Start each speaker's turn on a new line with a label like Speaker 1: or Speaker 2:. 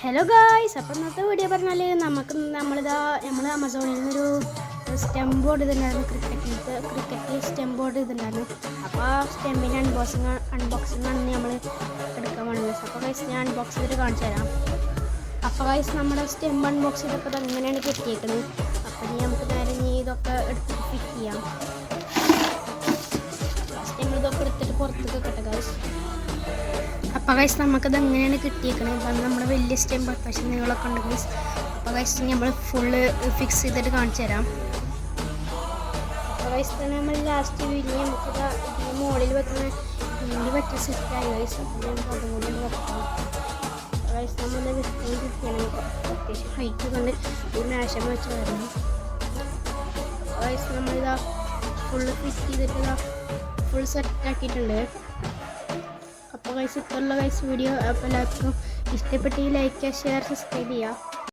Speaker 1: Hello guys, അപ്പോൾ ഇന്നത്തെ video പറഞ്ഞാൽ നമ്മൾ ആമസോണിൽ നിന്നൊരു സ്റ്റെം ബോർഡ് ഇതുണ്ടായിരുന്നു. ക്രിക്കറ്റ് സ്റ്റെം ബോർഡ് ഇതുണ്ടായിരുന്നു. അപ്പോൾ ആ സ്റ്റെമ്പിൻ്റെ അൺബോക്സിംഗ് ആണ് നമ്മൾ എടുക്കാൻ വേണ്ടത്. അപ്പോൾ ഗൈസ് ഞാൻ അൺബോക്സ് ചെയ്തിട്ട് കാണിച്ചു തരാം. അപ്പോൾ ഗൈസ് നമ്മുടെ സ്റ്റെം അൺബോക്സ് ചെയ്തപ്പോൾ അത് അങ്ങനെയാണ് കിട്ടിയേക്കുന്നത്. അപ്പോൾ ഇനി നമുക്ക് നേരെ ഇതൊക്കെ എടുത്തിട്ട് ഫിറ്റ് ചെയ്യാം. സ്റ്റെം ഇതൊക്കെ എടുത്തിട്ട് പുറത്തേക്ക് കിട്ടെ ഗൈസ്. അപ്പോൾ ഗൈസ് നമുക്കത് എങ്ങനെയാണ് കിട്ടിയേക്കുന്നത്. അപ്പം നമ്മുടെ വലിയ സ്റ്റെമ്പ് അത്യാവശ്യം നീളമൊക്കെ ഉണ്ട് ഗൈസ്. അപ്പോൾ ഗൈസ് നമ്മൾ ഫുള്ള് ഫിക്സ് ചെയ്തിട്ട് കാണിച്ചു തരാം. അപ്പോൾ ഗൈസ് തന്നെ നമ്മൾ ലാസ്റ്റ് വീഡിയോ നമുക്കത് ഇതിന് മുകളിൽ വെക്കുന്ന ഇതിന് പറ്റിയ സെറ്റായി ഗൈസ്. അപ്പോൾ നമുക്ക് അതും കൂടി വെക്കാം. ഗൈസ് നമ്മളത് വെക്കാൻ കിട്ടിയാണ് അത്യാവശ്യം ഹൈറ്റ് കൊണ്ട് ഈ മേശം വെച്ച് വരുന്നു. ഗൈസ് നമ്മളിതാ ഫുള്ള് ഫിറ്റ് ചെയ്തിട്ട് ഫുൾ സെറ്റാക്കിയിട്ടുണ്ട്. അപ്പോൾ ഗൈസ് ഇത്രയുള്ള വീഡിയോ അപ്പോൾ എല്ലാവർക്കും ഇഷ്ടപ്പെട്ടെങ്കിൽ ലൈക്ക് ചെയ്യുക, ഷെയർ, സബ്സ്ക്രൈബ് ചെയ്യുക.